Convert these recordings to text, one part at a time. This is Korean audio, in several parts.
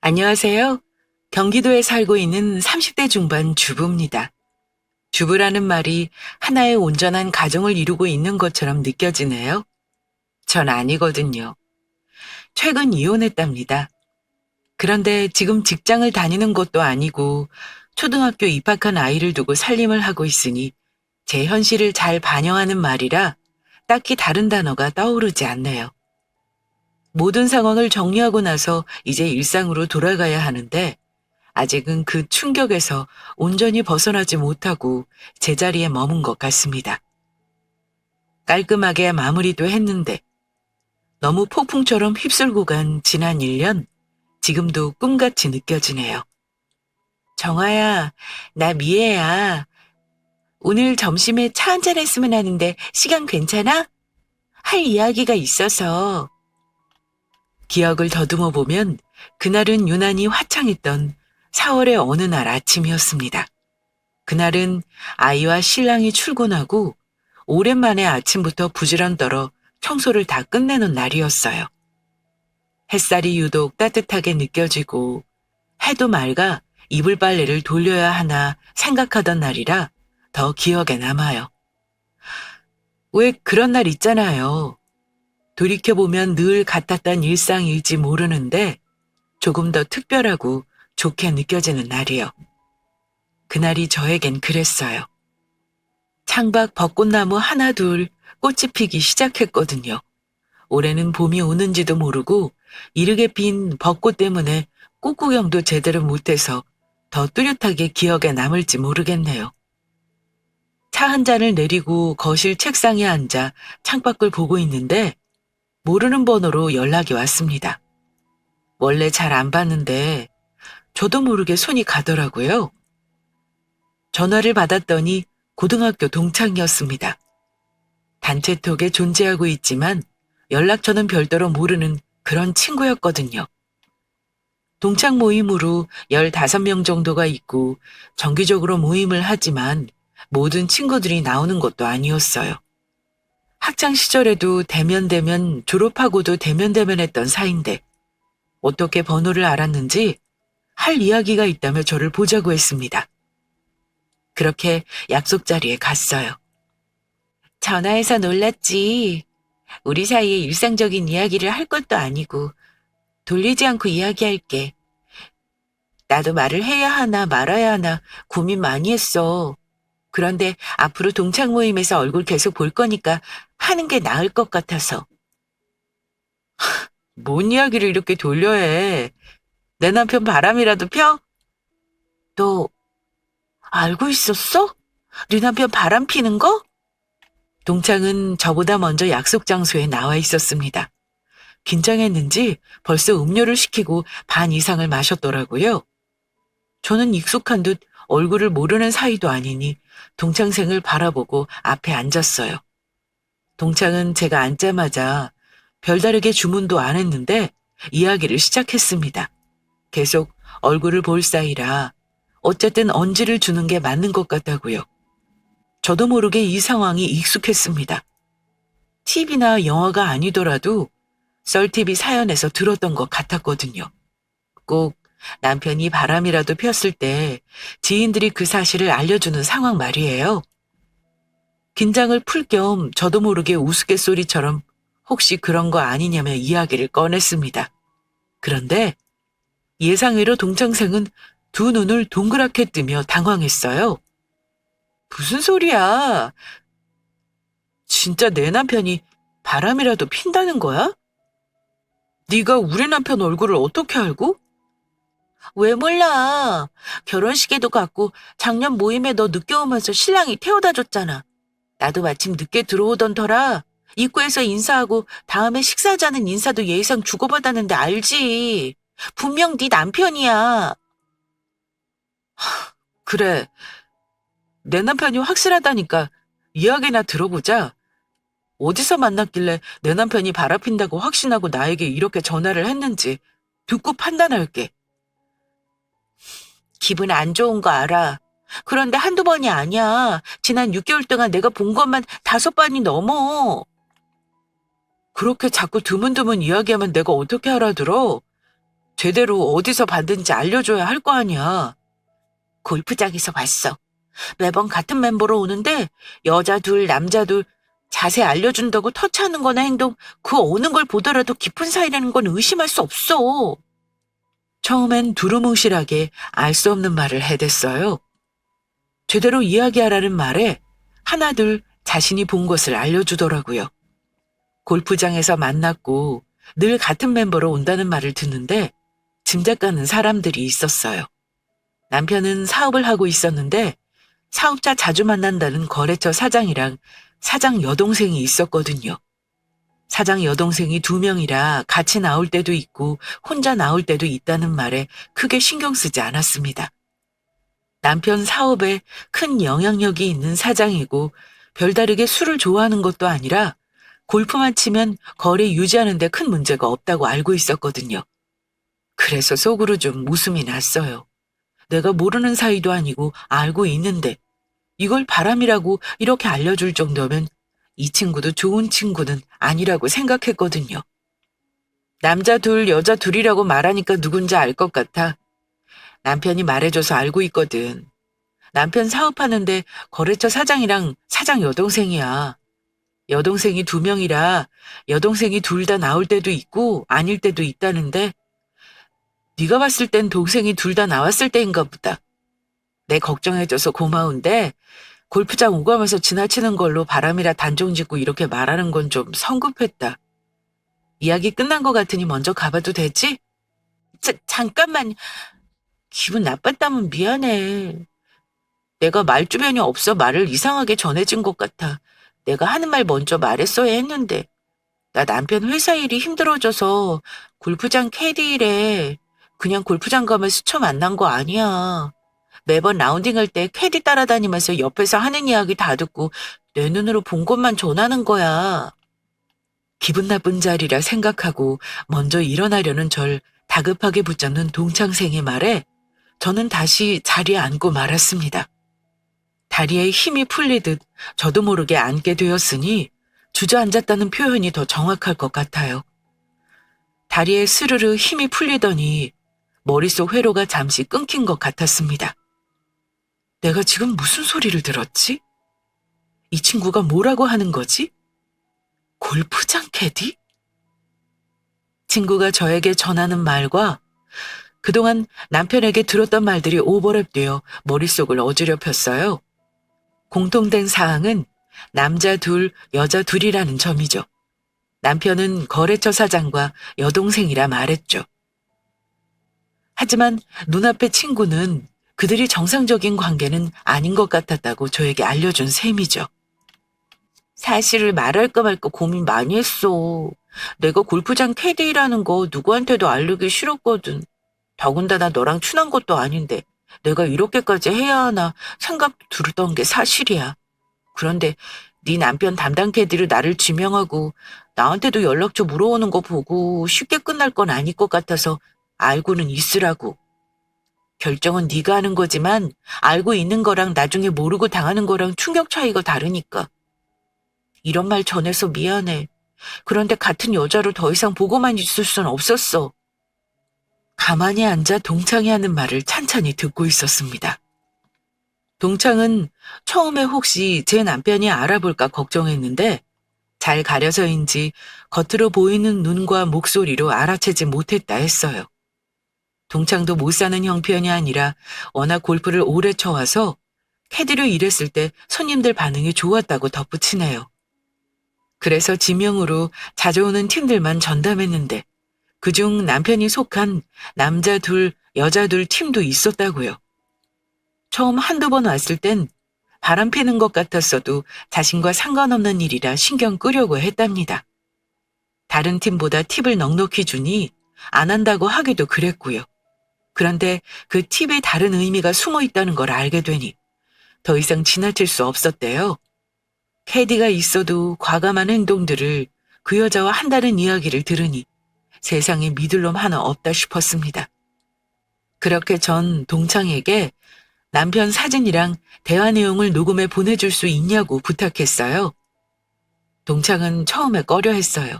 안녕하세요. 경기도에 살고 있는 30대 중반 주부입니다. 주부라는 말이 하나의 온전한 가정을 이루고 있는 것처럼 느껴지네요. 전 아니거든요. 최근 이혼했답니다. 그런데 지금 직장을 다니는 것도 아니고 초등학교 입학한 아이를 두고 살림을 하고 있으니 제 현실을 잘 반영하는 말이라 딱히 다른 단어가 떠오르지 않네요. 모든 상황을 정리하고 나서 이제 일상으로 돌아가야 하는데 아직은 그 충격에서 온전히 벗어나지 못하고 제자리에 머문 것 같습니다. 깔끔하게 마무리도 했는데 너무 폭풍처럼 휩쓸고 간 지난 1년, 지금도 꿈같이 느껴지네요. 정아야, 나 미애야. 오늘 점심에 차 한잔 했으면 하는데 시간 괜찮아? 할 이야기가 있어서. 기억을 더듬어 보면 그날은 유난히 화창했던 4월의 어느 날 아침이었습니다. 그날은 아이와 신랑이 출근하고 오랜만에 아침부터 부지런 떨어 청소를 다 끝내는 날이었어요. 햇살이 유독 따뜻하게 느껴지고 해도 맑아 이불 빨래를 돌려야 하나 생각하던 날이라 더 기억에 남아요. 왜 그런 날 있잖아요. 돌이켜보면 늘 같았던 일상일지 모르는데 조금 더 특별하고 좋게 느껴지는 날이요. 그날이 저에겐 그랬어요. 창밖 벚꽃나무 하나 둘 꽃이 피기 시작했거든요. 올해는 봄이 오는지도 모르고 이르게 핀 벚꽃 때문에 꽃 구경도 제대로 못해서 더 뚜렷하게 기억에 남을지 모르겠네요. 차 한 잔을 내리고 거실 책상에 앉아 창밖을 보고 있는데 모르는 번호로 연락이 왔습니다. 원래 잘 안 받는데 저도 모르게 손이 가더라고요. 전화를 받았더니 고등학교 동창이었습니다. 단체톡에 존재하고 있지만 연락처는 별도로 모르는 그런 친구였거든요. 동창 모임으로 15명 정도가 있고 정기적으로 모임을 하지만 모든 친구들이 나오는 것도 아니었어요. 학창 시절에도 대면대면 졸업하고도 대면대면했던 사이인데 어떻게 번호를 알았는지 할 이야기가 있다며 저를 보자고 했습니다. 그렇게 약속 자리에 갔어요. 전화해서 놀랐지. 우리 사이에 일상적인 이야기를 할 것도 아니고 돌리지 않고 이야기할게. 나도 말을 해야 하나 말아야 하나 고민 많이 했어. 그런데 앞으로 동창 모임에서 얼굴 계속 볼 거니까 하는 게 나을 것 같아서. 뭔 이야기를 이렇게 돌려 해. 내 남편 바람이라도 펴? 너 알고 있었어? 네 남편 바람 피는 거? 동창은 저보다 먼저 약속 장소에 나와 있었습니다. 긴장했는지 벌써 음료를 시키고 반 이상을 마셨더라고요. 저는 익숙한 듯 얼굴을 모르는 사이도 아니니 동창생을 바라보고 앞에 앉았어요. 동창은 제가 앉자마자 별다르게 주문도 안 했는데 이야기를 시작했습니다. 계속 얼굴을 볼 사이라 어쨌든 언지를 주는 게 맞는 것 같다고요. 저도 모르게 이 상황이 익숙했습니다. TV나 영화가 아니더라도 썰TV 사연에서 들었던 것 같았거든요. 꼭 남편이 바람이라도 폈을 때 지인들이 그 사실을 알려주는 상황 말이에요. 긴장을 풀 겸 저도 모르게 우스갯소리처럼 혹시 그런 거 아니냐며 이야기를 꺼냈습니다. 그런데 예상외로 동창생은 두 눈을 동그랗게 뜨며 당황했어요. 무슨 소리야? 진짜 내 남편이 바람이라도 핀다는 거야? 네가 우리 남편 얼굴을 어떻게 알고? 왜 몰라? 결혼식에도 갔고 작년 모임에 너 늦게 오면서 신랑이 태워다 줬잖아. 나도 마침 늦게 들어오던 터라 입구에서 인사하고 다음에 식사하자는 인사도 예의상 주고받았는데 알지. 분명 네 남편이야. 그래, 내 남편이 확실하다니까 이야기나 들어보자. 어디서 만났길래 내 남편이 바람핀다고 확신하고 나에게 이렇게 전화를 했는지 듣고 판단할게. 기분 안 좋은 거 알아. 그런데 한두 번이 아니야. 지난 6개월 동안 내가 본 것만 5번이 넘어. 그렇게 자꾸 드문드문 이야기하면 내가 어떻게 알아들어? 제대로 어디서 받은지 알려줘야 할 거 아니야. 골프장에서 봤어. 매번 같은 멤버로 오는데 여자 둘, 남자 둘 자세 알려준다고 터치하는 거나 행동, 그 어느 걸 보더라도 깊은 사이라는 건 의심할 수 없어. 처음엔 두루뭉실하게 알 수 없는 말을 해댔어요. 제대로 이야기하라는 말에 하나둘 자신이 본 것을 알려주더라고요. 골프장에서 만났고 늘 같은 멤버로 온다는 말을 듣는데 짐작 가는 사람들이 있었어요. 남편은 사업을 하고 있었는데 사업자 자주 만난다는 거래처 사장이랑 사장 여동생이 있었거든요. 사장 여동생이 2명이라 같이 나올 때도 있고 혼자 나올 때도 있다는 말에 크게 신경 쓰지 않았습니다. 남편 사업에 큰 영향력이 있는 사장이고 별다르게 술을 좋아하는 것도 아니라 골프만 치면 거리 유지하는 데 큰 문제가 없다고 알고 있었거든요. 그래서 속으로 좀 웃음이 났어요. 내가 모르는 사이도 아니고 알고 있는데 이걸 바람이라고 이렇게 알려줄 정도면 이 친구도 좋은 친구는 아니라고 생각했거든요. 남자 둘, 여자 둘이라고 말하니까 누군지 알 것 같아. 남편이 말해줘서 알고 있거든. 남편 사업하는데 거래처 사장이랑 사장 여동생이야. 여동생이 2명이라 여동생이 둘 다 나올 때도 있고 아닐 때도 있다는데 네가 봤을 땐 동생이 둘 다 나왔을 때인가 보다. 내 걱정해줘서 고마운데 골프장 오가면서 지나치는 걸로 바람이라 단정 짓고 이렇게 말하는 건 좀 성급했다. 이야기 끝난 것 같으니 먼저 가봐도 되지? 잠깐만. 기분 나빴다면 미안해. 내가 말주변이 없어 말을 이상하게 전해진 것 같아. 내가 하는 말 먼저 말했어야 했는데. 나 남편 회사 일이 힘들어져서 골프장 캐디 일에 그냥 골프장 가면 스쳐 만난 거 아니야. 매번 라운딩 할 때 캐디 따라다니면서 옆에서 하는 이야기 다 듣고 내 눈으로 본 것만 전하는 거야. 기분 나쁜 자리라 생각하고 먼저 일어나려는 절 다급하게 붙잡는 동창생의 말에 저는 다시 자리에 앉고 말았습니다. 다리에 힘이 풀리듯 저도 모르게 앉게 되었으니 주저앉았다는 표현이 더 정확할 것 같아요. 다리에 스르르 힘이 풀리더니 머릿속 회로가 잠시 끊긴 것 같았습니다. 내가 지금 무슨 소리를 들었지? 이 친구가 뭐라고 하는 거지? 골프장 캐디? 친구가 저에게 전하는 말과 그동안 남편에게 들었던 말들이 오버랩되어 머릿속을 어지럽혔어요. 공통된 사항은 남자 둘, 여자 둘이라는 점이죠. 남편은 거래처 사장과 여동생이라 말했죠. 하지만 눈앞의 친구는 그들이 정상적인 관계는 아닌 것 같았다고 저에게 알려준 셈이죠. 사실을 말할까 말까 고민 많이 했어. 내가 골프장 캐디라는 거 누구한테도 알리기 싫었거든. 더군다나 너랑 친한 것도 아닌데 내가 이렇게까지 해야 하나 생각도 들던 게 사실이야. 그런데 네 남편 담당 캐디를 나를 지명하고 나한테도 연락처 물어오는 거 보고 쉽게 끝날 건 아닐 것 같아서 알고는 있으라고. 결정은 네가 하는 거지만 알고 있는 거랑 나중에 모르고 당하는 거랑 충격 차이가 다르니까. 이런 말 전해서 미안해. 그런데 같은 여자로 더 이상 보고만 있을 순 없었어. 가만히 앉아 동창이 하는 말을 찬찬히 듣고 있었습니다. 동창은 처음에 혹시 제 남편이 알아볼까 걱정했는데 잘 가려서인지 겉으로 보이는 눈과 목소리로 알아채지 못했다 했어요. 동창도 못 사는 형편이 아니라 워낙 골프를 오래 쳐와서 캐디로 일했을 때 손님들 반응이 좋았다고 덧붙이네요. 그래서 지명으로 자주 오는 팀들만 전담했는데 그중 남편이 속한 남자 둘, 여자 둘 팀도 있었다고요. 처음 한두 번 왔을 땐 바람 피는 것 같았어도 자신과 상관없는 일이라 신경 끄려고 했답니다. 다른 팀보다 팁을 넉넉히 주니 안 한다고 하기도 그랬고요. 그런데 그 팁에 다른 의미가 숨어 있다는 걸 알게 되니 더 이상 지나칠 수 없었대요. 캐디가 있어도 과감한 행동들을 그 여자와 한다는 이야기를 들으니 세상에 믿을 놈 하나 없다 싶었습니다. 그렇게 전 동창에게 남편 사진이랑 대화 내용을 녹음해 보내줄 수 있냐고 부탁했어요. 동창은 처음에 꺼려했어요.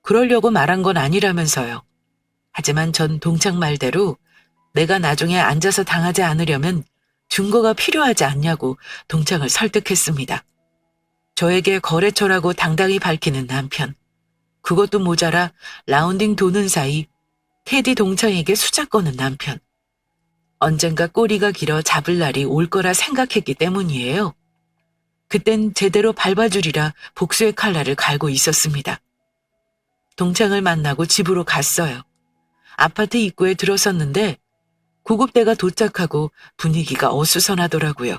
그러려고 말한 건 아니라면서요. 하지만 전 동창 말대로 내가 나중에 앉아서 당하지 않으려면 증거가 필요하지 않냐고 동창을 설득했습니다. 저에게 거래처라고 당당히 밝히는 남편. 그것도 모자라 라운딩 도는 사이 테디 동창에게 수작 거는 남편. 언젠가 꼬리가 길어 잡을 날이 올 거라 생각했기 때문이에요. 그땐 제대로 밟아주리라 복수의 칼날을 갈고 있었습니다. 동창을 만나고 집으로 갔어요. 아파트 입구에 들어섰는데 구급대가 도착하고 분위기가 어수선하더라고요.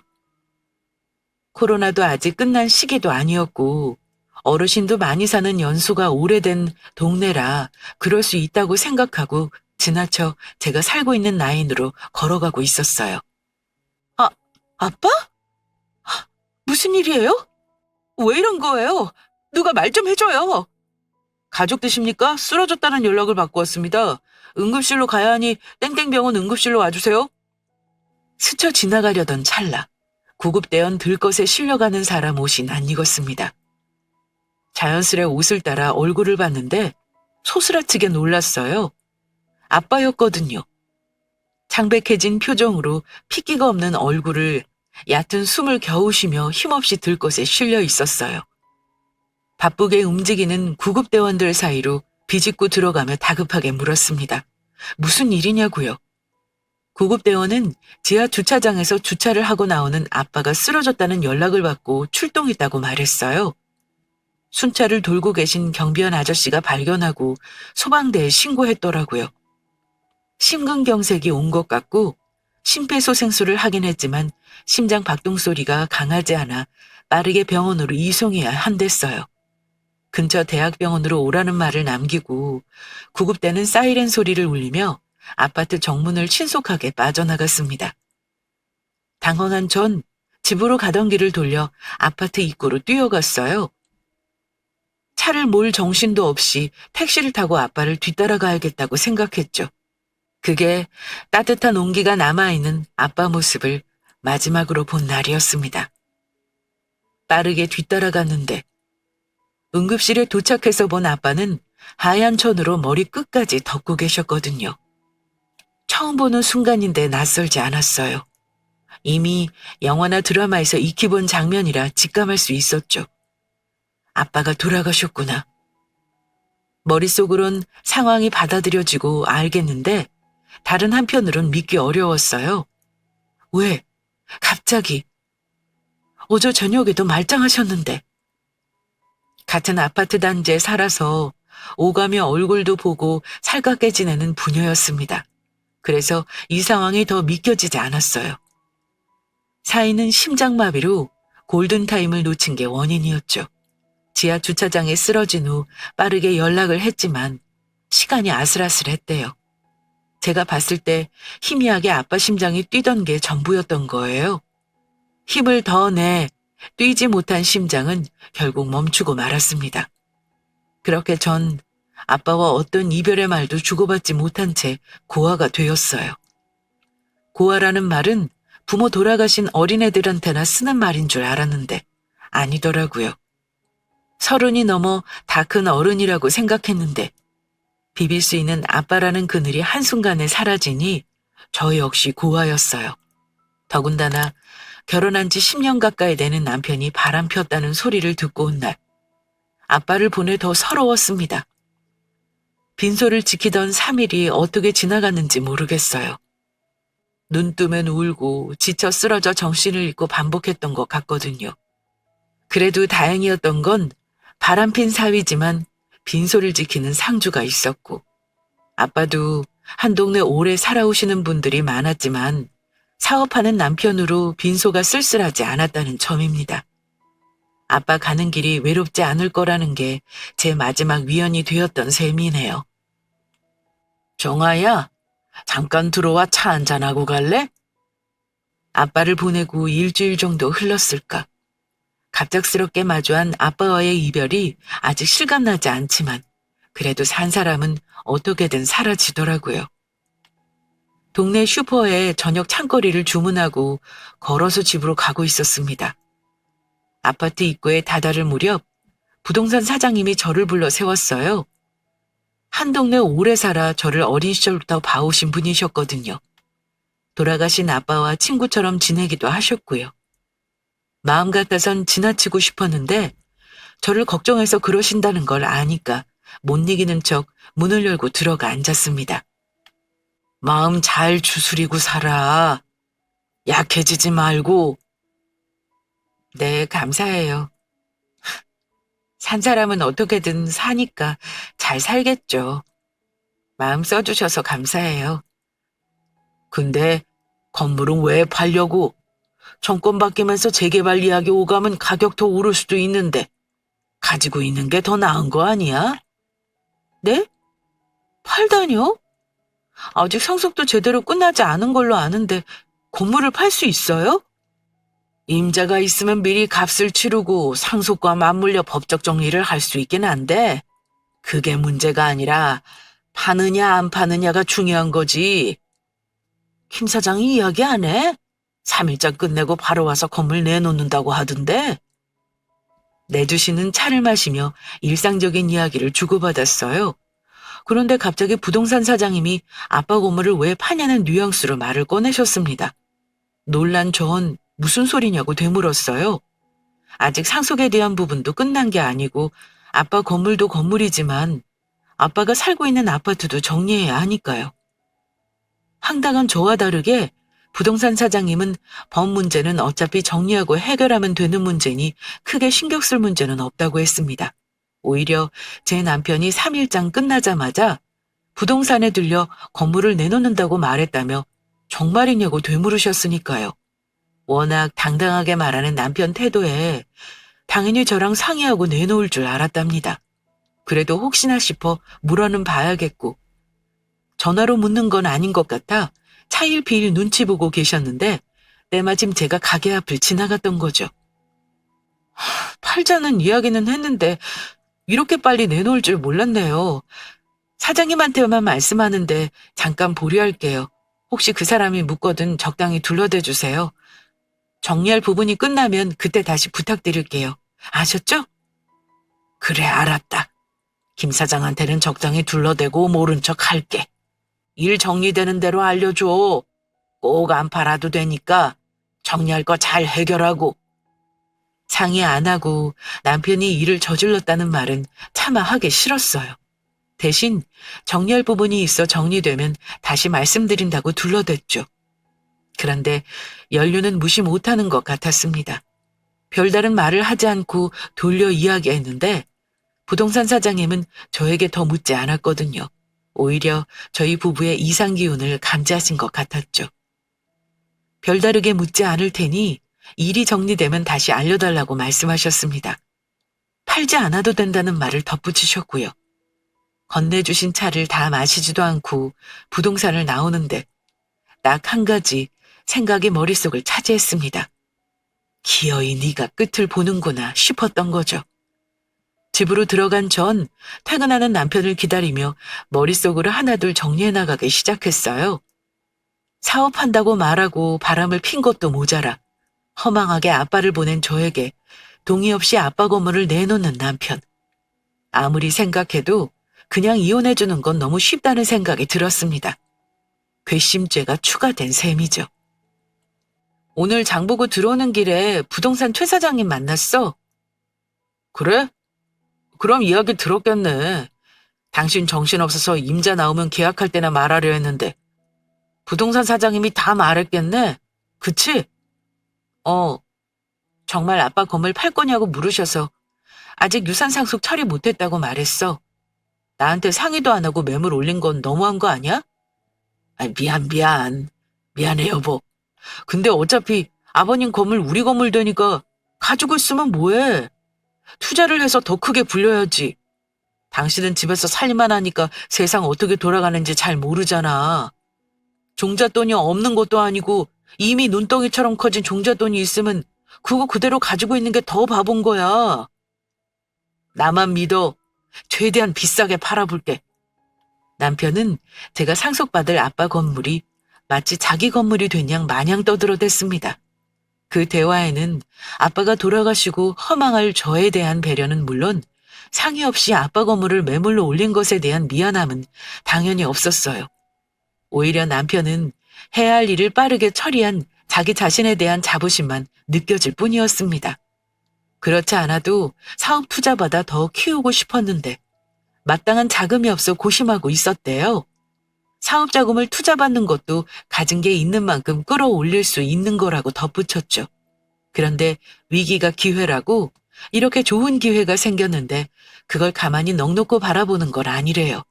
코로나도 아직 끝난 시기도 아니었고 어르신도 많이 사는 연수가 오래된 동네라 그럴 수 있다고 생각하고 지나쳐 제가 살고 있는 라인으로 걸어가고 있었어요. 아, 아빠? 무슨 일이에요? 왜 이런 거예요? 누가 말 좀 해줘요. 가족드십니까? 쓰러졌다는 연락을 받고 왔습니다. 응급실로 가야 하니 땡땡병원 응급실로 와주세요. 스쳐 지나가려던 찰나 구급대원 들것에 실려가는 사람 옷이 낯익었습니다. 자연스레 옷을 따라 얼굴을 봤는데 소스라치게 놀랐어요. 아빠였거든요. 창백해진 표정으로 핏기가 없는 얼굴을 얕은 숨을 겨우 쉬며 힘없이 들것에 실려 있었어요. 바쁘게 움직이는 구급대원들 사이로 비집고 들어가며 다급하게 물었습니다. 무슨 일이냐고요. 구급대원은 지하 주차장에서 주차를 하고 나오는 아빠가 쓰러졌다는 연락을 받고 출동했다고 말했어요. 순찰을 돌고 계신 경비원 아저씨가 발견하고 소방대에 신고했더라고요. 심근경색이 온 것 같고 심폐소생술을 하긴 했지만 심장 박동 소리가 강하지 않아 빠르게 병원으로 이송해야 한댔어요. 근처 대학병원으로 오라는 말을 남기고 구급대는 사이렌 소리를 울리며 아파트 정문을 신속하게 빠져나갔습니다. 당황한 전 집으로 가던 길을 돌려 아파트 입구로 뛰어갔어요. 차를 몰 정신도 없이 택시를 타고 아빠를 뒤따라가야겠다고 생각했죠. 그게 따뜻한 온기가 남아있는 아빠 모습을 마지막으로 본 날이었습니다. 빠르게 뒤따라갔는데 응급실에 도착해서 본 아빠는 하얀 천으로 머리 끝까지 덮고 계셨거든요. 처음 보는 순간인데 낯설지 않았어요. 이미 영화나 드라마에서 익혀본 장면이라 직감할 수 있었죠. 아빠가 돌아가셨구나. 머릿속으론 상황이 받아들여지고 알겠는데 다른 한편으론 믿기 어려웠어요. 왜? 갑자기. 어제 저녁에도 말짱하셨는데. 같은 아파트 단지에 살아서 오가며 얼굴도 보고 살갑게 지내는 부녀였습니다. 그래서 이 상황이 더 믿겨지지 않았어요. 사인은 심장마비로 골든타임을 놓친 게 원인이었죠. 지하 주차장에 쓰러진 후 빠르게 연락을 했지만 시간이 아슬아슬했대요. 제가 봤을 때 희미하게 아빠 심장이 뛰던 게 전부였던 거예요. 힘을 더 내 뛰지 못한 심장은 결국 멈추고 말았습니다. 그렇게 전 아빠와 어떤 이별의 말도 주고받지 못한 채 고아가 되었어요. 고아라는 말은 부모 돌아가신 어린애들한테나 쓰는 말인 줄 알았는데 아니더라고요. 30이 넘어 다 큰 어른이라고 생각했는데 비빌 수 있는 아빠라는 그늘이 한순간에 사라지니 저 역시 고아였어요. 더군다나 결혼한 지 10년 가까이 되는 남편이 바람 폈다는 소리를 듣고 온 날 아빠를 보내 더 서러웠습니다. 빈소를 지키던 3일이 어떻게 지나갔는지 모르겠어요. 눈 뜨면 울고 지쳐 쓰러져 정신을 잃고 반복했던 것 같거든요. 그래도 다행이었던 건 바람핀 사위지만 빈소를 지키는 상주가 있었고 아빠도 한 동네 오래 살아오시는 분들이 많았지만 사업하는 남편으로 빈소가 쓸쓸하지 않았다는 점입니다. 아빠 가는 길이 외롭지 않을 거라는 게 제 마지막 위안이 되었던 셈이네요. 정아야, 잠깐 들어와 차 한잔하고 갈래? 아빠를 보내고 일주일 정도 흘렀을까. 갑작스럽게 마주한 아빠와의 이별이 아직 실감나지 않지만 그래도 산 사람은 어떻게든 사라지더라고요. 동네 슈퍼에 저녁 창거리를 주문하고 걸어서 집으로 가고 있었습니다. 아파트 입구에 다다를 무렵 부동산 사장님이 저를 불러 세웠어요. 한 동네 오래 살아 저를 어린 시절부터 봐오신 분이셨거든요. 돌아가신 아빠와 친구처럼 지내기도 하셨고요. 마음 같아선 지나치고 싶었는데 저를 걱정해서 그러신다는 걸 아니까 못 이기는 척 문을 열고 들어가 앉았습니다. 마음 잘 추스리고 살아. 약해지지 말고. 네, 감사해요. 산 사람은 어떻게든 사니까 잘 살겠죠. 마음 써주셔서 감사해요. 근데 건물은 왜 팔려고? 정권 바뀌면서 재개발 이야기 오가면 가격 더 오를 수도 있는데 가지고 있는 게 더 나은 거 아니야? 네? 팔다뇨? 아직 상속도 제대로 끝나지 않은 걸로 아는데 건물을 팔 수 있어요? 임자가 있으면 미리 값을 치르고 상속과 맞물려 법적 정리를 할 수 있긴 한데 그게 문제가 아니라 파느냐 안 파느냐가 중요한 거지. 김 사장이 이야기 안 해? 3일장 끝내고 바로 와서 건물 내놓는다고 하던데. 내주시는 차를 마시며 일상적인 이야기를 주고받았어요. 그런데 갑자기 부동산 사장님이 아빠 건물을 왜 파냐는 뉘앙스로 말을 꺼내셨습니다. 놀란 전 무슨 소리냐고 되물었어요. 아직 상속에 대한 부분도 끝난 게 아니고 아빠 건물도 건물이지만 아빠가 살고 있는 아파트도 정리해야 하니까요. 황당한 저와 다르게 부동산 사장님은 법 문제는 어차피 정리하고 해결하면 되는 문제니 크게 신경 쓸 문제는 없다고 했습니다. 오히려 제 남편이 3일장 끝나자마자 부동산에 들려 건물을 내놓는다고 말했다며 정말이냐고 되물으셨으니까요. 워낙 당당하게 말하는 남편 태도에 당연히 저랑 상의하고 내놓을 줄 알았답니다. 그래도 혹시나 싶어 물어는 봐야겠고 전화로 묻는 건 아닌 것 같아 차일피일 눈치 보고 계셨는데 때마침 제가 가게 앞을 지나갔던 거죠. 팔자는 이야기는 했는데 이렇게 빨리 내놓을 줄 몰랐네요. 사장님한테만 말씀하는데 잠깐 보류할게요. 혹시 그 사람이 묻거든 적당히 둘러대 주세요. 정리할 부분이 끝나면 그때 다시 부탁드릴게요. 아셨죠? 그래, 알았다. 김 사장한테는 적당히 둘러대고 모른 척 할게. 일 정리되는 대로 알려줘. 꼭 안 팔아도 되니까 정리할 거 잘 해결하고. 상의 안 하고 남편이 일을 저질렀다는 말은 차마 하기 싫었어요. 대신 정리할 부분이 있어 정리되면 다시 말씀드린다고 둘러댔죠. 그런데 연륜은 무시 못하는 것 같았습니다. 별다른 말을 하지 않고 돌려 이야기했는데 부동산 사장님은 저에게 더 묻지 않았거든요. 오히려 저희 부부의 이상 기운을 감지하신 것 같았죠. 별다르게 묻지 않을 테니 일이 정리되면 다시 알려달라고 말씀하셨습니다. 팔지 않아도 된다는 말을 덧붙이셨고요. 건네주신 차를 다 마시지도 않고 부동산을 나오는데 딱 한 가지 생각이 머릿속을 차지했습니다. 기어이 네가 끝을 보는구나 싶었던 거죠. 집으로 들어간 전 퇴근하는 남편을 기다리며 머릿속으로 하나둘 정리해 나가기 시작했어요. 사업한다고 말하고 바람을 핀 것도 모자라 허망하게 아빠를 보낸 저에게 동의 없이 아빠 건물을 내놓는 남편. 아무리 생각해도 그냥 이혼해주는 건 너무 쉽다는 생각이 들었습니다. 괘씸죄가 추가된 셈이죠. 오늘 장 보고 들어오는 길에 부동산 최 사장님 만났어. 그래? 그럼 이야기 들었겠네. 당신 정신없어서 임자 나오면 계약할 때나 말하려 했는데 부동산 사장님이 다 말했겠네. 그치? 정말 아빠 건물 팔 거냐고 물으셔서 아직 유산 상속 처리 못했다고 말했어. 나한테 상의도 안 하고 매물 올린 건 너무한 거 아니야? 미안해 여보. 근데 어차피 아버님 건물 우리 건물 되니까 가지고 있으면 뭐해. 투자를 해서 더 크게 불려야지. 당신은 집에서 살림만 하니까 세상 어떻게 돌아가는지 잘 모르잖아. 종잣돈이 없는 것도 아니고 이미 눈덩이처럼 커진 종잣돈이 있으면 그거 그대로 가지고 있는 게 더 바본 거야. 나만 믿어. 최대한 비싸게 팔아볼게. 남편은 제가 상속받을 아빠 건물이 마치 자기 건물이 된 양 마냥 떠들어댔습니다. 그 대화에는 아빠가 돌아가시고 허망할 저에 대한 배려는 물론 상의 없이 아빠 건물을 매물로 올린 것에 대한 미안함은 당연히 없었어요. 오히려 남편은 해야 할 일을 빠르게 처리한 자기 자신에 대한 자부심만 느껴질 뿐이었습니다. 그렇지 않아도 사업 투자받아 더 키우고 싶었는데 마땅한 자금이 없어 고심하고 있었대요. 사업 자금을 투자받는 것도 가진 게 있는 만큼 끌어올릴 수 있는 거라고 덧붙였죠. 그런데 위기가 기회라고 이렇게 좋은 기회가 생겼는데 그걸 가만히 넋놓고 바라보는 건 아니래요.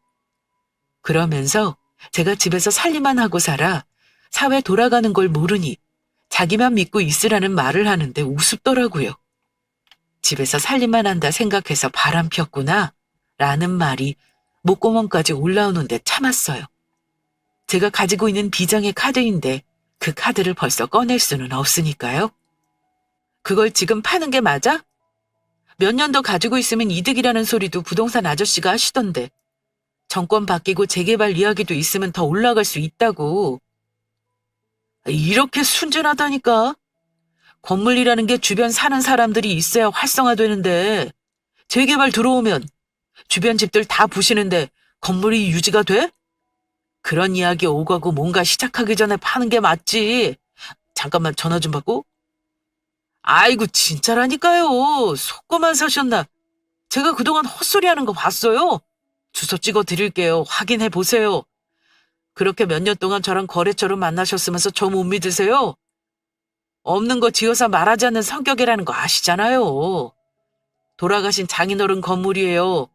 그러면서 제가 집에서 살림만 하고 살아 사회 돌아가는 걸 모르니 자기만 믿고 있으라는 말을 하는데 우습더라고요. 집에서 살림만 한다 생각해서 바람 폈구나 라는 말이 목구멍까지 올라오는데 참았어요. 제가 가지고 있는 비장의 카드인데 그 카드를 벌써 꺼낼 수는 없으니까요. 그걸 지금 파는 게 맞아? 몇 년 더 가지고 있으면 이득이라는 소리도 부동산 아저씨가 하시던데 정권 바뀌고 재개발 이야기도 있으면 더 올라갈 수 있다고. 이렇게 순진하다니까. 건물이라는 게 주변 사는 사람들이 있어야 활성화되는데 재개발 들어오면 주변 집들 다 부시는데 건물이 유지가 돼? 그런 이야기 오가고 뭔가 시작하기 전에 파는 게 맞지. 잠깐만 전화 좀 받고. 아이고 진짜라니까요. 속고만 사셨나. 제가 그동안 헛소리하는 거 봤어요. 주소 찍어 드릴게요. 확인해 보세요. 그렇게 몇 년 동안 저랑 거래처로 만나셨으면서 저 못 믿으세요? 없는 거 지어서 말하지 않는 성격이라는 거 아시잖아요. 돌아가신 장인어른 건물이에요.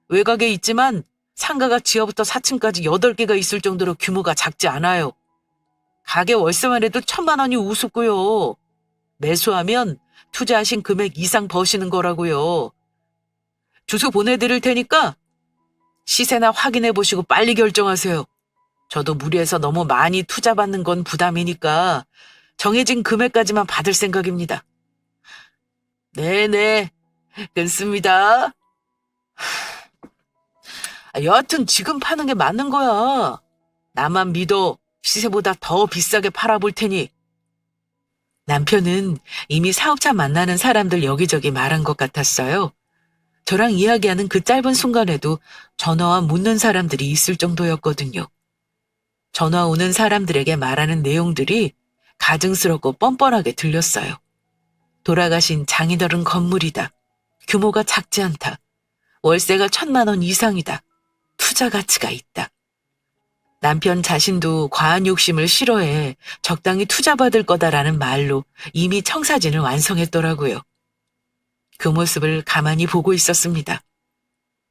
외곽에 있지만 상가가 지하부터 4층까지 8개가 있을 정도로 규모가 작지 않아요. 가게 월세만 해도 1,000만 원이 우습고요. 매수하면 투자하신 금액 이상 버시는 거라고요. 주소 보내드릴 테니까 시세나 확인해 보시고 빨리 결정하세요. 저도 무리해서 너무 많이 투자받는 건 부담이니까 정해진 금액까지만 받을 생각입니다. 네네, 끊습니다. 여하튼 지금 파는 게 맞는 거야. 나만 믿어. 시세보다 더 비싸게 팔아볼 테니. 남편은 이미 사업자 만나는 사람들 여기저기 말한 것 같았어요. 저랑 이야기하는 그 짧은 순간에도 전화와 묻는 사람들이 있을 정도였거든요. 전화 오는 사람들에게 말하는 내용들이 가증스럽고 뻔뻔하게 들렸어요. 돌아가신 장인어른 건물이다. 규모가 작지 않다. 월세가 1,000만 원 이상이다. 투자 가치가 있다. 남편 자신도 과한 욕심을 싫어해 적당히 투자받을 거다라는 말로 이미 청사진을 완성했더라고요. 그 모습을 가만히 보고 있었습니다.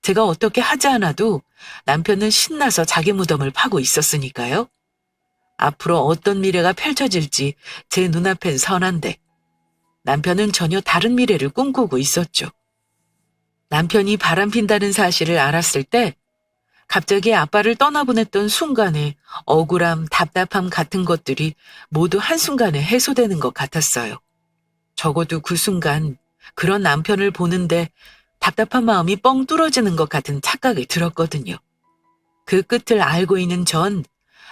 제가 어떻게 하지 않아도 남편은 신나서 자기 무덤을 파고 있었으니까요. 앞으로 어떤 미래가 펼쳐질지 제 눈앞엔 선한데 남편은 전혀 다른 미래를 꿈꾸고 있었죠. 남편이 바람핀다는 사실을 알았을 때 갑자기 아빠를 떠나보냈던 순간에 억울함, 답답함 같은 것들이 모두 한순간에 해소되는 것 같았어요. 적어도 그 순간 그런 남편을 보는데 답답한 마음이 뻥 뚫어지는 것 같은 착각이 들었거든요. 그 끝을 알고 있는 전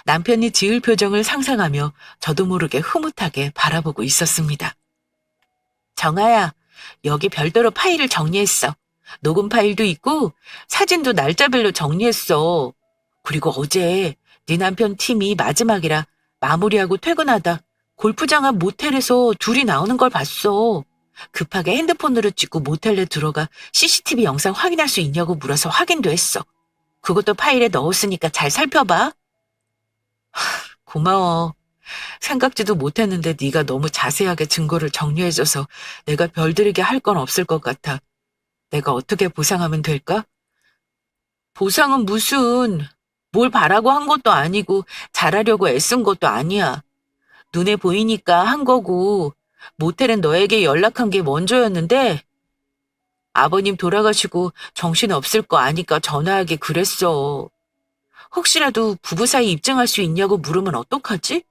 남편이 지을 표정을 상상하며 저도 모르게 흐뭇하게 바라보고 있었습니다. 정아야, 여기 별도로 파일을 정리했어. 녹음 파일도 있고 사진도 날짜별로 정리했어. 그리고 어제 네 남편 팀이 마지막이라 마무리하고 퇴근하다 골프장 앞 모텔에서 둘이 나오는 걸 봤어. 급하게 핸드폰으로 찍고 모텔에 들어가 CCTV 영상 확인할 수 있냐고 물어서 확인도 했어. 그것도 파일에 넣었으니까 잘 살펴봐. 고마워. 생각지도 못했는데 네가 너무 자세하게 증거를 정리해줘서 내가 별들에게 할 건 없을 것 같아. 내가 어떻게 보상하면 될까? 보상은 무슨, 뭘 바라고 한 것도 아니고 잘하려고 애쓴 것도 아니야. 눈에 보이니까 한 거고 모텔은 너에게 연락한 게 먼저였는데 아버님 돌아가시고 정신 없을 거 아니까 전화하게 그랬어. 혹시라도 부부 사이 입증할 수 있냐고 물으면 어떡하지?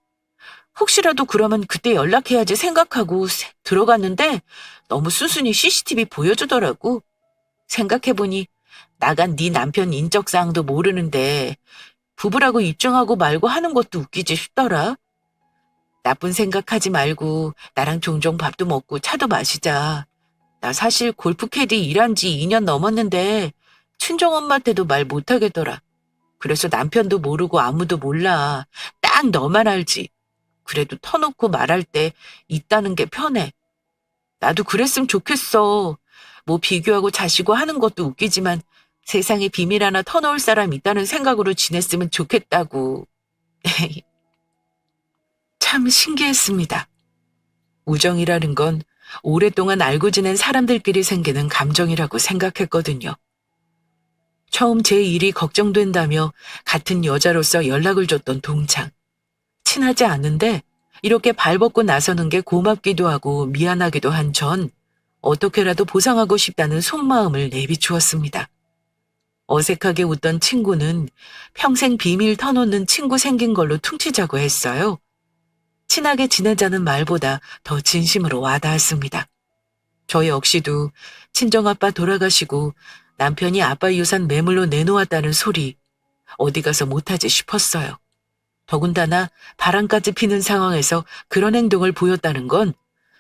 혹시라도 그러면 그때 연락해야지 생각하고 들어갔는데 너무 순순히 CCTV 보여주더라고. 생각해보니 나간 네 남편 인적사항도 모르는데 부부라고 입증하고 말고 하는 것도 웃기지 싶더라. 나쁜 생각하지 말고 나랑 종종 밥도 먹고 차도 마시자. 나 사실 골프 캐디 일한 지 2년 넘었는데 친정엄마한테도 말 못하겠더라. 그래서 남편도 모르고 아무도 몰라. 딱 너만 알지. 그래도 터놓고 말할 때 있다는 게 편해. 나도 그랬으면 좋겠어. 뭐 비교하고 자시고 하는 것도 웃기지만 세상에 비밀 하나 터놓을 사람 있다는 생각으로 지냈으면 좋겠다고. 참 신기했습니다. 우정이라는 건 오랫동안 알고 지낸 사람들끼리 생기는 감정이라고 생각했거든요. 처음 제 일이 걱정된다며 같은 여자로서 연락을 줬던 동창. 친하지 않은데 이렇게 발벗고 나서는 게 고맙기도 하고 미안하기도 한 전 어떻게라도 보상하고 싶다는 속마음을 내비추었습니다. 어색하게 웃던 친구는 평생 비밀 터놓는 친구 생긴 걸로 퉁치자고 했어요. 친하게 지내자는 말보다 더 진심으로 와닿았습니다. 저 역시도 친정아빠 돌아가시고 남편이 아빠 유산 매물로 내놓았다는 소리 어디 가서 못하지 싶었어요. 더군다나 바람까지 피는 상황에서 그런 행동을 보였다는 건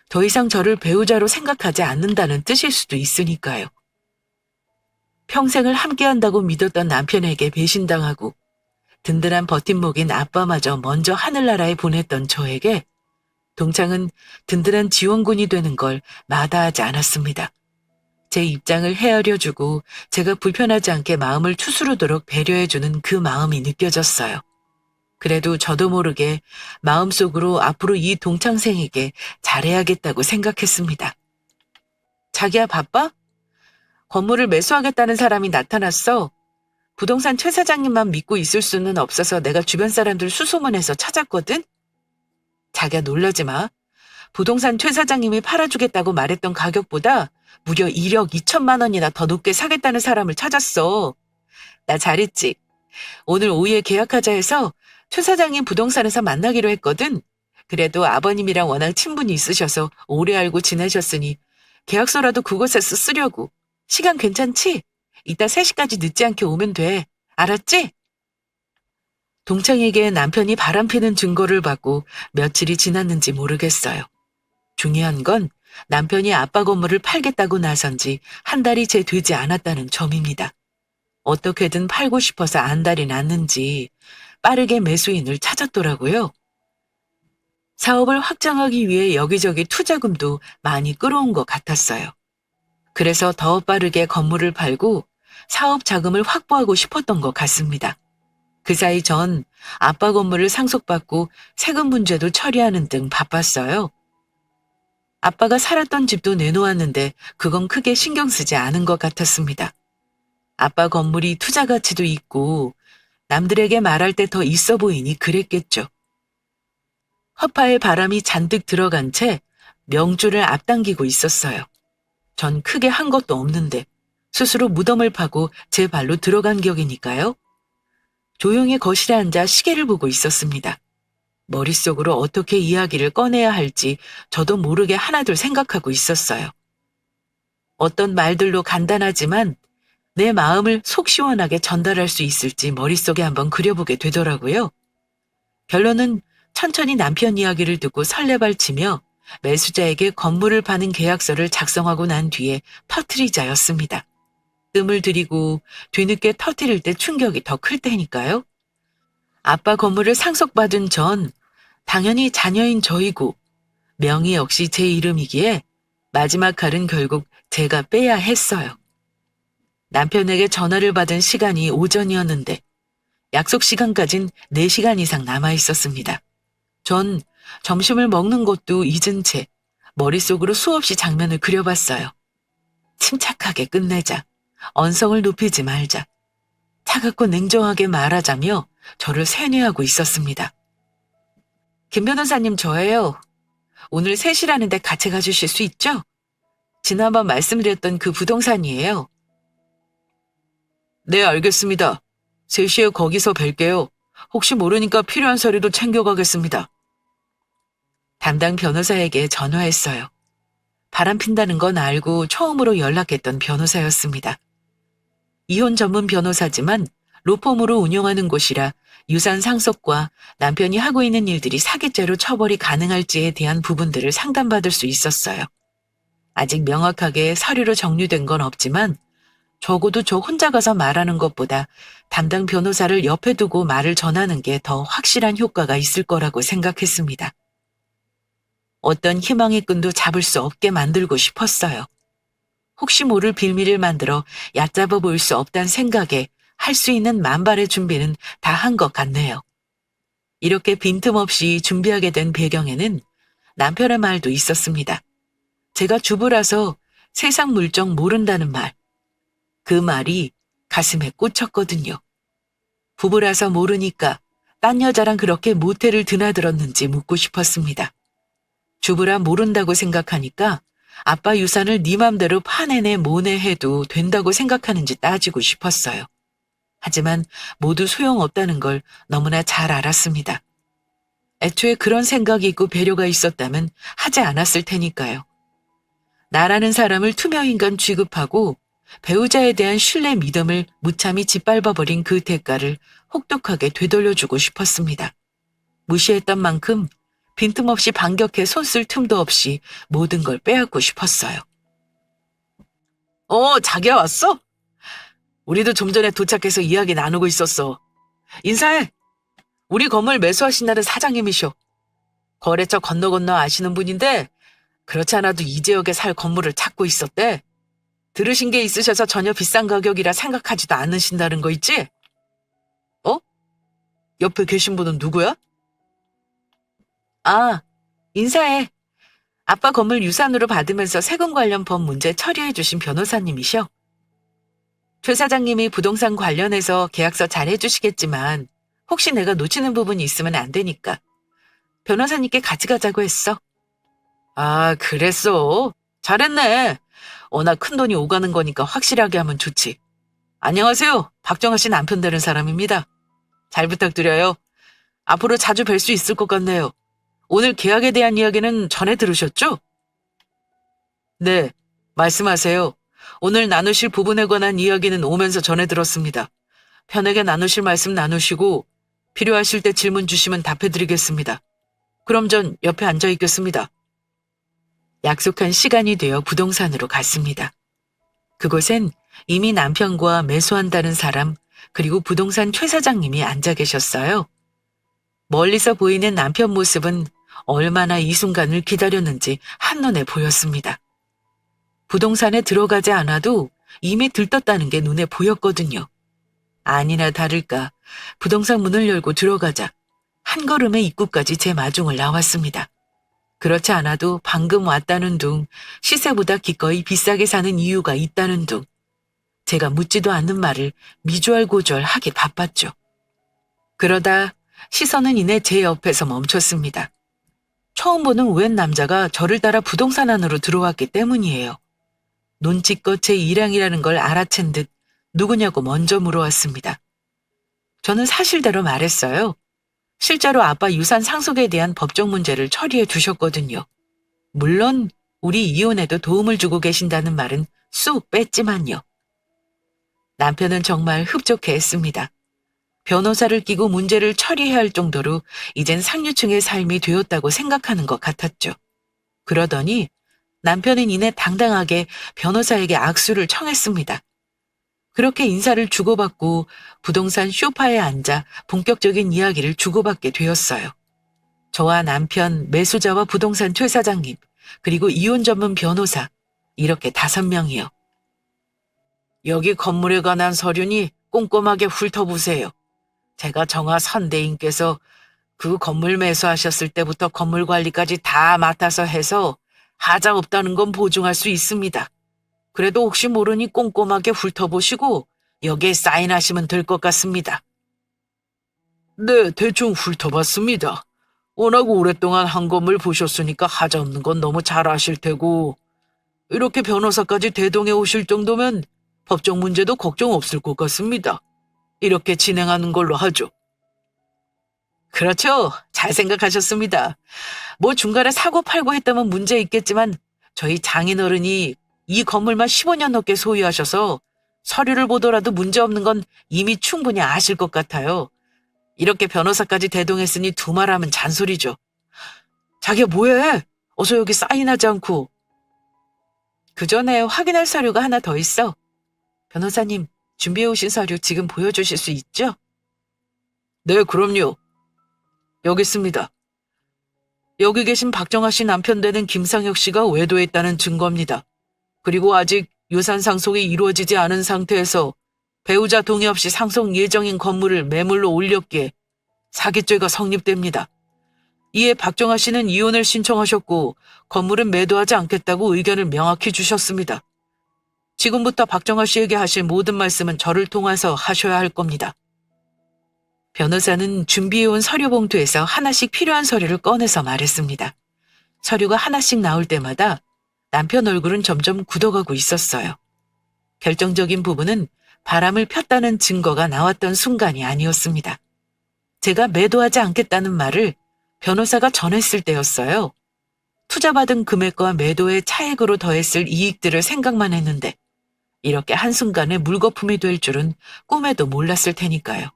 더 이상 저를 배우자로 생각하지 않는다는 뜻일 수도 있으니까요. 평생을 함께한다고 믿었던 남편에게 배신당하고 든든한 버팀목인 아빠마저 먼저 하늘나라에 보냈던 저에게 동창은 든든한 지원군이 되는 걸 마다하지 않았습니다. 제 입장을 헤아려주고 제가 불편하지 않게 마음을 추스르도록 배려해주는 그 마음이 느껴졌어요. 그래도 저도 모르게 마음속으로 앞으로 이 동창생에게 잘해야겠다고 생각했습니다. 자기야 바빠? 건물을 매수하겠다는 사람이 나타났어. 부동산 최 사장님만 믿고 있을 수는 없어서 내가 주변 사람들 수소문해서 찾았거든? 자기야 놀라지 마. 부동산 최 사장님이 팔아주겠다고 말했던 가격보다 무려 1억 2천만 원이나 더 높게 사겠다는 사람을 찾았어. 나 잘했지? 오늘 오후에 계약하자 해서 최 사장님 부동산에서 만나기로 했거든. 그래도 아버님이랑 워낙 친분이 있으셔서 오래 알고 지내셨으니 계약서라도 그곳에서 쓰려고. 시간 괜찮지? 이따 3시까지 늦지 않게 오면 돼. 알았지? 동창에게 남편이 바람피는 증거를 받고 며칠이 지났는지 모르겠어요. 중요한 건 남편이 아빠 건물을 팔겠다고 나선 지 한 달이 채 되지 않았다는 점입니다. 어떻게든 팔고 싶어서 안달이 났는지 빠르게 매수인을 찾았더라고요. 사업을 확장하기 위해 여기저기 투자금도 많이 끌어온 것 같았어요. 그래서 더 빠르게 건물을 팔고 사업 자금을 확보하고 싶었던 것 같습니다. 그 사이 전 아빠 건물을 상속받고 세금 문제도 처리하는 등 바빴어요. 아빠가 살았던 집도 내놓았는데 그건 크게 신경 쓰지 않은 것 같았습니다. 아빠 건물이 투자 가치도 있고 남들에게 말할 때 더 있어 보이니 그랬겠죠. 허파에 바람이 잔뜩 들어간 채 명주를 앞당기고 있었어요. 전 크게 한 것도 없는데 스스로 무덤을 파고 제 발로 들어간 격이니까요. 조용히 거실에 앉아 시계를 보고 있었습니다. 머릿속으로 어떻게 이야기를 꺼내야 할지 저도 모르게 하나둘 생각하고 있었어요. 어떤 말들로 간단하지만 내 마음을 속 시원하게 전달할 수 있을지 머릿속에 한번 그려보게 되더라고요. 결론은 천천히 남편 이야기를 듣고 설레발치며 매수자에게 건물을 파는 계약서를 작성하고 난 뒤에 터트리자였습니다. 뜸을 들이고 뒤늦게 터트릴 때 충격이 더 클 테니까요. 아빠 건물을 상속받은 전 당연히 자녀인 저이고 명의 역시 제 이름이기에 마지막 칼은 결국 제가 빼야 했어요. 남편에게 전화를 받은 시간이 오전이었는데 약속 시간까진 4시간 이상 남아 있었습니다. 전 점심을 먹는 것도 잊은 채 머릿속으로 수없이 장면을 그려봤어요. 침착하게 끝내자. 언성을 높이지 말자. 차갑고 냉정하게 말하자며 저를 세뇌하고 있었습니다. 김 변호사님 저예요. 오늘 3시라는데 같이 가주실 수 있죠? 지난번 말씀드렸던 그 부동산이에요. 네, 알겠습니다. 3시에 거기서 뵐게요. 혹시 모르니까 필요한 서류도 챙겨가겠습니다. 담당 변호사에게 전화했어요. 바람핀다는 건 알고 처음으로 연락했던 변호사였습니다. 이혼 전문 변호사지만 로펌으로 운영하는 곳이라 유산 상속과 남편이 하고 있는 일들이 사기죄로 처벌이 가능할지에 대한 부분들을 상담받을 수 있었어요. 아직 명확하게 서류로 정리된 건 없지만 적어도 저 혼자 가서 말하는 것보다 담당 변호사를 옆에 두고 말을 전하는 게 더 확실한 효과가 있을 거라고 생각했습니다. 어떤 희망의 끈도 잡을 수 없게 만들고 싶었어요. 혹시 모를 빌미를 만들어 얕잡아 보일 수 없다는 생각에 할 수 있는 만발의 준비는 다 한 것 같네요. 이렇게 빈틈없이 준비하게 된 배경에는 남편의 말도 있었습니다. 제가 주부라서 세상 물정 모른다는 말. 그 말이 가슴에 꽂혔거든요. 부부라서 모르니까 딴 여자랑 그렇게 모텔을 드나들었는지 묻고 싶었습니다. 주부라 모른다고 생각하니까 아빠 유산을 네 맘대로 파내내 모내해도 된다고 생각하는지 따지고 싶었어요. 하지만 모두 소용없다는 걸 너무나 잘 알았습니다. 애초에 그런 생각이 있고 배려가 있었다면 하지 않았을 테니까요. 나라는 사람을 투명인간 취급하고 배우자에 대한 신뢰 믿음을 무참히 짓밟아버린 그 대가를 혹독하게 되돌려주고 싶었습니다. 무시했던 만큼 빈틈없이 반격해 손쓸 틈도 없이 모든 걸 빼앗고 싶었어요. 자기야 왔어? 우리도 좀 전에 도착해서 이야기 나누고 있었어. 인사해. 우리 건물 매수하신다는 사장님이셔. 거래처 건너 아시는 분인데 그렇지 않아도 이 지역에 살 건물을 찾고 있었대. 들으신 게 있으셔서 전혀 비싼 가격이라 생각하지도 않으신다는 거 있지? 옆에 계신 분은 누구야? 인사해. 아빠 건물 유산으로 받으면서 세금 관련 법 문제 처리해 주신 변호사님이셔. 최 사장님이 부동산 관련해서 계약서 잘 해주시겠지만 혹시 내가 놓치는 부분이 있으면 안 되니까 변호사님께 같이 가자고 했어. 그랬어. 잘했네. 워낙 큰 돈이 오가는 거니까 확실하게 하면 좋지. 안녕하세요. 박정아 씨 남편 되는 사람입니다. 잘 부탁드려요. 앞으로 자주 뵐 수 있을 것 같네요. 오늘 계약에 대한 이야기는 전에 들으셨죠? 네, 말씀하세요. 오늘 나누실 부분에 관한 이야기는 오면서 전해 들었습니다. 편하게 나누실 말씀 나누시고 필요하실 때 질문 주시면 답해드리겠습니다. 그럼 전 옆에 앉아 있겠습니다. 약속한 시간이 되어 부동산으로 갔습니다. 그곳엔 이미 남편과 매수한다는 사람 그리고 부동산 최 사장님이 앉아 계셨어요. 멀리서 보이는 남편 모습은 얼마나 이 순간을 기다렸는지 한눈에 보였습니다. 부동산에 들어가지 않아도 이미 들떴다는 게 눈에 보였거든요. 아니나 다를까 부동산 문을 열고 들어가자 한 걸음의 입구까지 제 마중을 나왔습니다. 그렇지 않아도 방금 왔다는 둥, 시세보다 기꺼이 비싸게 사는 이유가 있다는 둥, 제가 묻지도 않는 말을 미주알고주알 하기 바빴죠. 그러다 시선은 이내 제 옆에서 멈췄습니다. 처음 보는 웬 남자가 저를 따라 부동산 안으로 들어왔기 때문이에요. 눈치껏 제 일행이라는 걸 알아챈 듯 누구냐고 먼저 물어왔습니다. 저는 사실대로 말했어요. 실제로 아빠 유산 상속에 대한 법적 문제를 처리해 주셨거든요. 물론 우리 이혼에도 도움을 주고 계신다는 말은 쑥 뺐지만요. 남편은 정말 흡족해 했습니다. 변호사를 끼고 문제를 처리해야 할 정도로 이젠 상류층의 삶이 되었다고 생각하는 것 같았죠. 그러더니 남편은 이내 당당하게 변호사에게 악수를 청했습니다. 그렇게 인사를 주고받고 부동산 소파에 앉아 본격적인 이야기를 주고받게 되었어요. 저와 남편, 매수자와 부동산 최 사장님, 그리고 이혼 전문 변호사, 이렇게 5명이요. 여기 건물에 관한 서류니 꼼꼼하게 훑어보세요. 제가 정화 선대인께서 그 건물 매수하셨을 때부터 건물 관리까지 다 맡아서 해서 하자 없다는 건 보증할 수 있습니다. 그래도 혹시 모르니 꼼꼼하게 훑어보시고 여기에 사인하시면 될 것 같습니다. 네, 대충 훑어봤습니다. 워낙 오랫동안 한 건물 보셨으니까 하자 없는 건 너무 잘 아실 테고 이렇게 변호사까지 대동해 오실 정도면 법적 문제도 걱정 없을 것 같습니다. 이렇게 진행하는 걸로 하죠. 그렇죠. 잘 생각하셨습니다. 뭐 중간에 사고 팔고 했다면 문제 있겠지만 저희 장인어른이 이 건물만 15년 넘게 소유하셔서 서류를 보더라도 문제 없는 건 이미 충분히 아실 것 같아요. 이렇게 변호사까지 대동했으니 두말하면 잔소리죠. 자기야 뭐해? 어서 여기 사인하지 않고. 그 전에 확인할 서류가 하나 더 있어. 변호사님, 준비해 오신 서류 지금 보여주실 수 있죠? 네, 그럼요. 여기 있습니다. 여기 계신 박정아 씨 남편 되는 김상혁 씨가 외도했다는 증거입니다. 그리고 아직 유산 상속이 이루어지지 않은 상태에서 배우자 동의 없이 상속 예정인 건물을 매물로 올렸기에 사기죄가 성립됩니다. 이에 박정아 씨는 이혼을 신청하셨고 건물은 매도하지 않겠다고 의견을 명확히 주셨습니다. 지금부터 박정아 씨에게 하실 모든 말씀은 저를 통해서 하셔야 할 겁니다. 변호사는 준비해온 서류 봉투에서 하나씩 필요한 서류를 꺼내서 말했습니다. 서류가 하나씩 나올 때마다 남편 얼굴은 점점 굳어가고 있었어요. 결정적인 부분은 바람을 폈다는 증거가 나왔던 순간이 아니었습니다. 제가 매도하지 않겠다는 말을 변호사가 전했을 때였어요. 투자받은 금액과 매도의 차액으로 더했을 이익들을 생각만 했는데 이렇게 한순간에 물거품이 될 줄은 꿈에도 몰랐을 테니까요.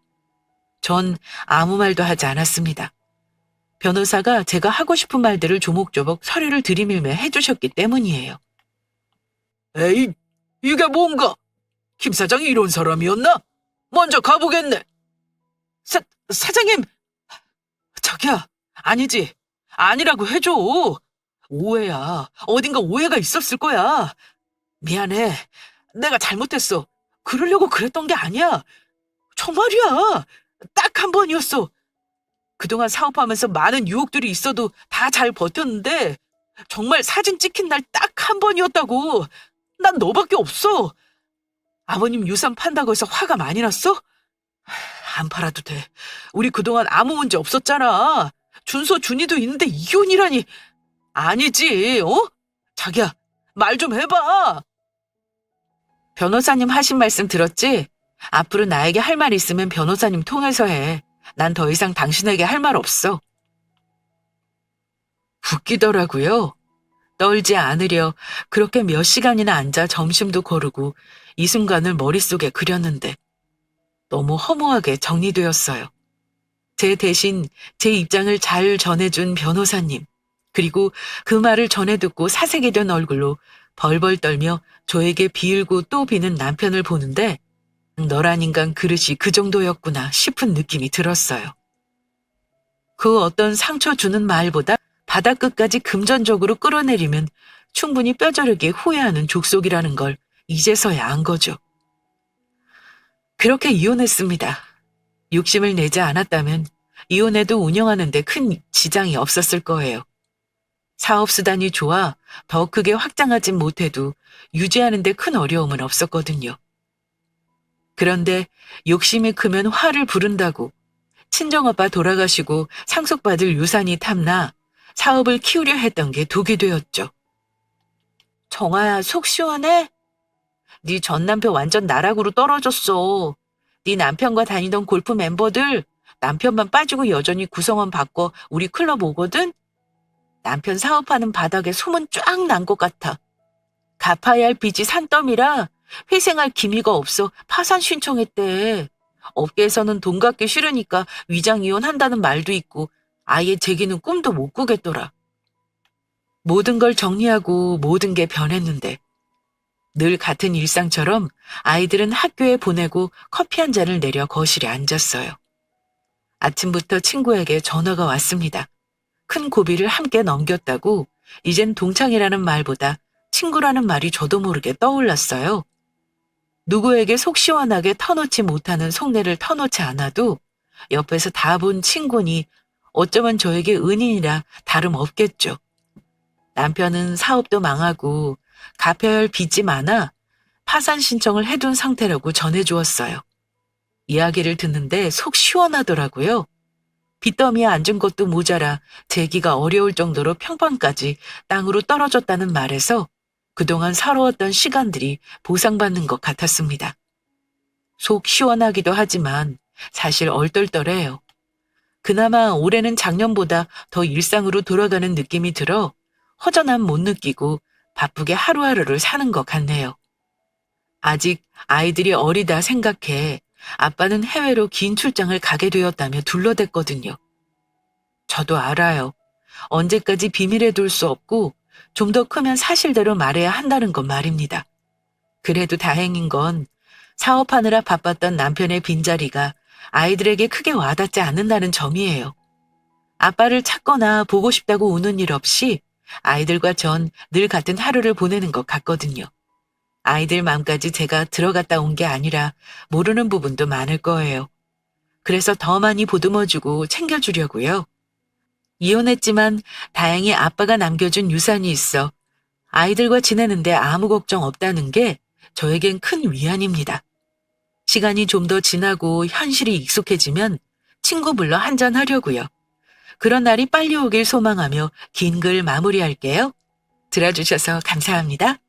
전 아무 말도 하지 않았습니다. 변호사가 제가 하고 싶은 말들을 조목조목 서류를 들이밀며 해주셨기 때문이에요. 에이, 이게 뭔가? 김 사장이 이런 사람이었나? 먼저 가보겠네. 사장님! 저기야, 아니지. 아니라고 해줘. 오해야. 어딘가 오해가 있었을 거야. 미안해. 내가 잘못했어. 그러려고 그랬던 게 아니야. 정말이야. 딱 한 번이었어. 그동안 사업하면서 많은 유혹들이 있어도 다 잘 버텼는데 정말 사진 찍힌 날 딱 한 번이었다고. 난 너밖에 없어. 아버님 유산 판다고 해서 화가 많이 났어? 안 팔아도 돼. 우리 그동안 아무 문제 없었잖아. 준서 준이도 있는데 이혼이라니. 아니지, 어? 자기야, 말 좀 해봐. 변호사님 하신 말씀 들었지? 앞으로 나에게 할 말 있으면 변호사님 통해서 해. 난 더 이상 당신에게 할 말 없어. 웃기더라고요. 떨지 않으려 그렇게 몇 시간이나 앉아 점심도 거르고 이 순간을 머릿속에 그렸는데 너무 허무하게 정리되었어요. 제 대신 제 입장을 잘 전해준 변호사님, 그리고 그 말을 전해 듣고 사색이 된 얼굴로 벌벌 떨며 저에게 비을고 또 비는 남편을 보는데 너란 인간 그릇이 그 정도였구나 싶은 느낌이 들었어요. 그 어떤 상처 주는 말보다 바닥끝까지 금전적으로 끌어내리면 충분히 뼈저리게 후회하는 족속이라는 걸 이제서야 안 거죠. 그렇게 이혼했습니다. 욕심을 내지 않았다면 이혼해도 운영하는데 큰 지장이 없었을 거예요. 사업수단이 좋아 더 크게 확장하진 못해도 유지하는데 큰 어려움은 없었거든요. 그런데 욕심이 크면 화를 부른다고 친정아빠 돌아가시고 상속받을 유산이 탐나 사업을 키우려 했던 게 독이 되었죠. 정아야, 속 시원해? 네 전 남편 완전 나락으로 떨어졌어. 네 남편과 다니던 골프 멤버들 남편만 빠지고 여전히 구성원 바꿔 우리 클럽 오거든? 남편 사업하는 바닥에 소문 쫙 난 것 같아. 갚아야 할 빚이 산더미라 회생할 기미가 없어 파산 신청했대. 업계에서는 돈 갚기 싫으니까 위장 이혼한다는 말도 있고 아예 제기는 꿈도 못 꾸겠더라. 모든 걸 정리하고 모든 게 변했는데 늘 같은 일상처럼 아이들은 학교에 보내고 커피 한 잔을 내려 거실에 앉았어요. 아침부터 친구에게 전화가 왔습니다. 큰 고비를 함께 넘겼다고 이젠 동창이라는 말보다 친구라는 말이 저도 모르게 떠올랐어요. 누구에게 속 시원하게 터놓지 못하는 속내를 터놓지 않아도 옆에서 다 본 친구니 어쩌면 저에게 은인이라 다름없겠죠. 남편은 사업도 망하고 갚아야 할 빚이 많아 파산 신청을 해둔 상태라고 전해주었어요. 이야기를 듣는데 속 시원하더라고요. 빚더미에 앉은 것도 모자라 재기가 어려울 정도로 평판까지 땅으로 떨어졌다는 말에서 그동안 서러웠던 시간들이 보상받는 것 같았습니다. 속 시원하기도 하지만 사실 얼떨떨해요. 그나마 올해는 작년보다 더 일상으로 돌아가는 느낌이 들어 허전함 못 느끼고 바쁘게 하루하루를 사는 것 같네요. 아직 아이들이 어리다 생각해 아빠는 해외로 긴 출장을 가게 되었다며 둘러댔거든요. 저도 알아요. 언제까지 비밀에 둘 수 없고 좀 더 크면 사실대로 말해야 한다는 건 말입니다. 그래도 다행인 건 사업하느라 바빴던 남편의 빈자리가 아이들에게 크게 와닿지 않는다는 점이에요. 아빠를 찾거나 보고 싶다고 우는 일 없이 아이들과 전 늘 같은 하루를 보내는 것 같거든요. 아이들 마음까지 제가 들어갔다 온 게 아니라 모르는 부분도 많을 거예요. 그래서 더 많이 보듬어주고 챙겨주려고요. 이혼했지만 다행히 아빠가 남겨준 유산이 있어 아이들과 지내는데 아무 걱정 없다는 게 저에겐 큰 위안입니다. 시간이 좀 더 지나고 현실이 익숙해지면 친구 불러 한잔하려고요. 그런 날이 빨리 오길 소망하며 긴 글 마무리할게요. 들어주셔서 감사합니다.